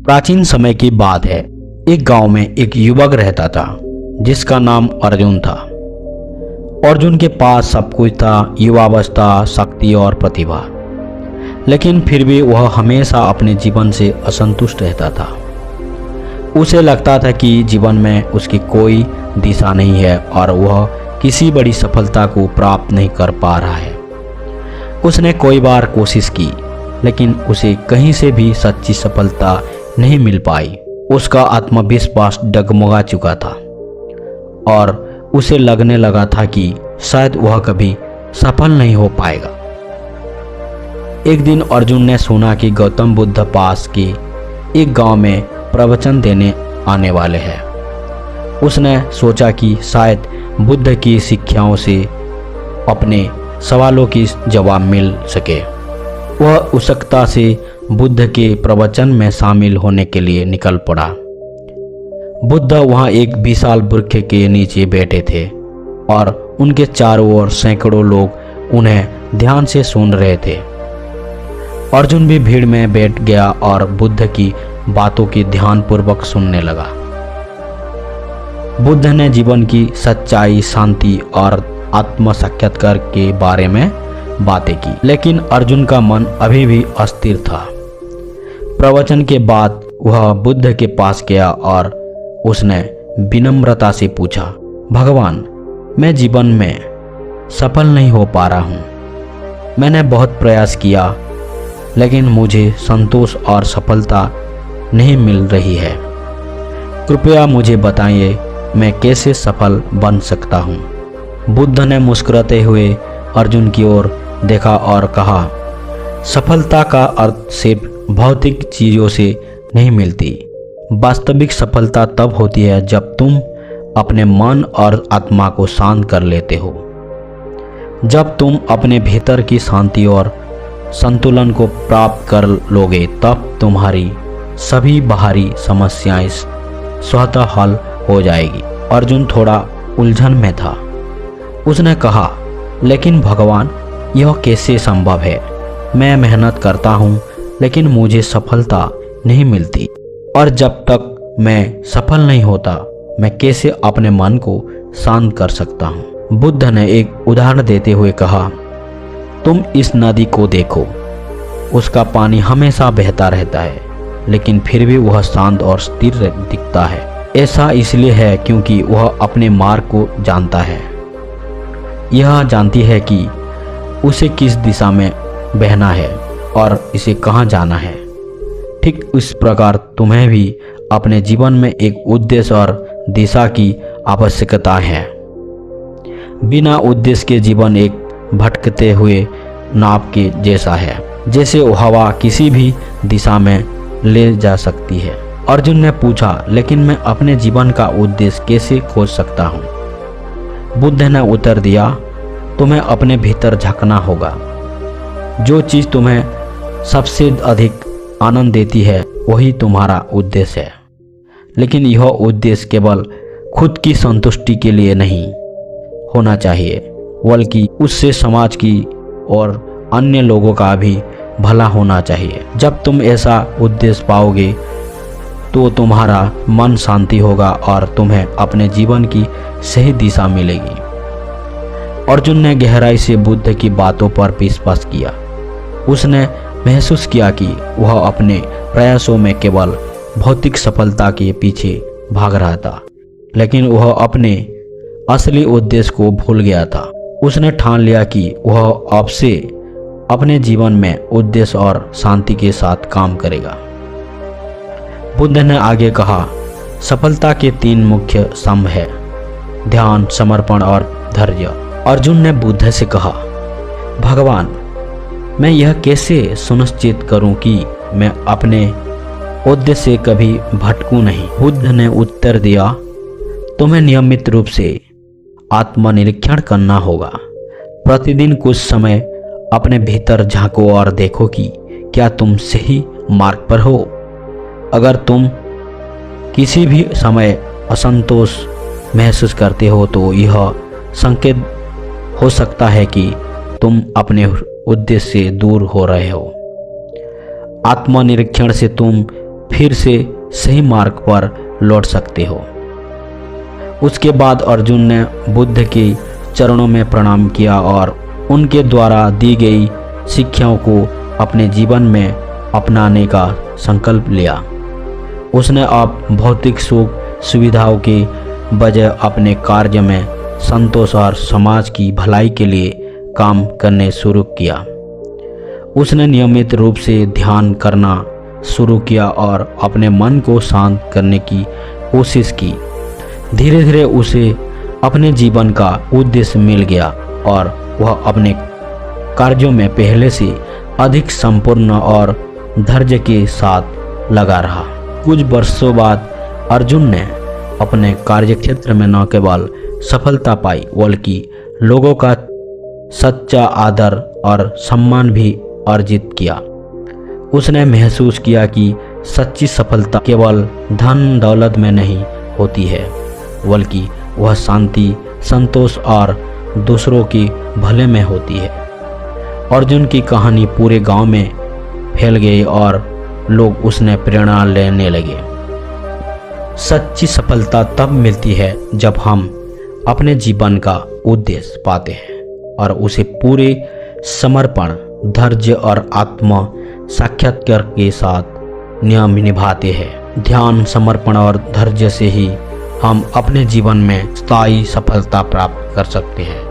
प्राचीन समय की बात है। एक गांव में एक युवक रहता था जिसका नाम अर्जुन था। अर्जुन के पास सब कुछ था, युवावस्था, शक्ति और प्रतिभा। लेकिन फिर भी वह हमेशा अपने जीवन से असंतुष्ट रहता था। उसे लगता था कि जीवन में उसकी कोई दिशा नहीं है और वह किसी बड़ी सफलता को प्राप्त नहीं कर पा रहा है। उसने कई बार कोशिश की, लेकिन उसे कहीं से भी सच्ची सफलता नहीं मिल पाई। उसका आत्मविश्वास डगमगा चुका था और उसे लगने लगा था कि शायद वह कभी सफल नहीं हो पाएगा। एक दिन अर्जुन ने सुना कि गौतम बुद्ध पास के एक गांव में प्रवचन देने आने वाले हैं। उसने सोचा कि शायद बुद्ध की शिक्षाओं से अपने सवालों की जवाब मिल सके। वह उत्सुकता से बुद्ध के प्रवचन में शामिल होने के लिए निकल पड़ा। बुद्ध वहां एक विशाल वृक्ष के नीचे बैठे थे और उनके चारों ओर सैकड़ों लोग उन्हें ध्यान से सुन रहे थे। अर्जुन भी भीड़ में बैठ गया और बुद्ध की बातों की ध्यानपूर्वक सुनने लगा। बुद्ध ने जीवन की सच्चाई, शांति और आत्म साक्षात्कार के बारे में बातें की, लेकिन अर्जुन का मन अभी भी अस्थिर था। प्रवचन के बाद वह बुद्ध के पास गया और उसने विनम्रता से पूछा, भगवान, मैं जीवन में सफल नहीं हो पा रहा हूँ। मैंने बहुत प्रयास किया, लेकिन मुझे संतोष और सफलता नहीं मिल रही है। कृपया मुझे बताइए मैं कैसे सफल बन सकता हूँ। बुद्ध ने मुस्कुराते हुए अर्जुन की ओर देखा और कहा, सफलता का अर्थ सिर्फ भौतिक चीज़ों से नहीं मिलती। वास्तविक सफलता तब होती है जब तुम अपने मन और आत्मा को शांत कर लेते हो। जब तुम अपने भीतर की शांति और संतुलन को प्राप्त कर लोगे, तब तुम्हारी सभी बाहरी समस्याएं स्वतः हल हो जाएगी। अर्जुन थोड़ा उलझन में था। उसने कहा, लेकिन भगवान, यह कैसे संभव है? मैं मेहनत करता हूँ, लेकिन मुझे सफलता नहीं मिलती, और जब तक मैं सफल नहीं होता, मैं कैसे अपने मन को शांत कर सकता हूँ? बुद्ध ने एक उदाहरण देते हुए कहा, तुम इस नदी को देखो। उसका पानी हमेशा बहता रहता है, लेकिन फिर भी वह शांत और स्थिर दिखता है। ऐसा इसलिए है क्योंकि वह अपने मार्ग को जानता है। यह जानती है कि उसे किस दिशा में बहना है और इसे कहाँ जाना है। ठीक इस प्रकार तुम्हें भी अपने जीवन में एक उद्देश्य और दिशा की आवश्यकता है। बिना उद्देश्य के जीवन एक भटकते हुए नाव के जैसा है, जैसे हवा किसी भी दिशा में ले जा सकती है। अर्जुन ने पूछा, लेकिन मैं अपने जीवन का उद्देश्य कैसे खोज सकता हूँ? बुद्ध ने उत्तर दिया, तुम्हें अपने भीतर झांकना होगा। जो चीज़ तुम्हें सबसे अधिक आनंद देती है वही तुम्हारा उद्देश्य है। लेकिन यह उद्देश्य केवल खुद की संतुष्टि के लिए नहीं होना चाहिए, बल्कि उससे समाज की और अन्य लोगों का भी भला होना चाहिए। जब तुम ऐसा उद्देश्य पाओगे तो तुम्हारा मन शांति होगा और तुम्हें अपने जीवन की सही दिशा मिलेगी। अर्जुन ने गहराई से बुद्ध की बातों पर विश्वास किया। उसने महसूस किया कि वह अपने प्रयासों में केवल भौतिक सफलता के पीछे भाग रहा था, लेकिन वह अपने असली उद्देश्य को भूल गया था। उसने ठान लिया कि वह अब से अपने जीवन में उद्देश्य और शांति के साथ काम करेगा। बुद्ध ने आगे कहा, सफलता के 3 मुख्य स्तंभ हैं, ध्यान, समर्पण और धैर्य। अर्जुन ने बुद्ध से कहा, भगवान, मैं यह कैसे सुनिश्चित करूं कि मैं अपने उद्देश्य से कभी भटकूं नहीं? बुद्ध ने उत्तर दिया, तुम्हें नियमित रूप से आत्मनिरीक्षण करना होगा। प्रतिदिन कुछ समय अपने भीतर झांको और देखो कि क्या तुम सही मार्ग पर हो। अगर तुम किसी भी समय असंतोष महसूस करते हो तो यह संकेत हो सकता है कि तुम अपने उद्देश्य से दूर हो रहे हो। आत्मनिरीक्षण से तुम फिर से सही मार्ग पर लौट सकते हो। उसके बाद अर्जुन ने बुद्ध के चरणों में प्रणाम किया और उनके द्वारा दी गई शिक्षाओं को अपने जीवन में अपनाने का संकल्प लिया। उसने अब भौतिक सुख सुविधाओं के बजाय अपने कार्य में संतोष और समाज की भलाई के लिए काम करने शुरू किया। उसने नियमित रूप से ध्यान करना शुरू किया और अपने मन को शांत करने की कोशिश की। धीरे धीरे उसे अपने जीवन का उद्देश्य मिल गया और वह अपने कार्यों में पहले से अधिक संपूर्ण और धैर्य के साथ लगा रहा। कुछ वर्षों बाद अर्जुन ने अपने कार्यक्षेत्र में न केवल सफलता पाई बल्कि लोगों का सच्चा आदर और सम्मान भी अर्जित किया। उसने महसूस किया कि सच्ची सफलता केवल धन दौलत में नहीं होती है, बल्कि वह शांति, संतोष और दूसरों के भले में होती है। अर्जुन की कहानी पूरे गांव में फैल गई और लोग उसने प्रेरणा लेने लगे। सच्ची सफलता तब मिलती है जब हम अपने जीवन का उद्देश्य पाते हैं और उसे पूरे समर्पण, धैर्य और आत्म साक्षात्कार के साथ नियम निभाते हैं। ध्यान, समर्पण और धैर्य से ही हम अपने जीवन में स्थायी सफलता प्राप्त कर सकते हैं।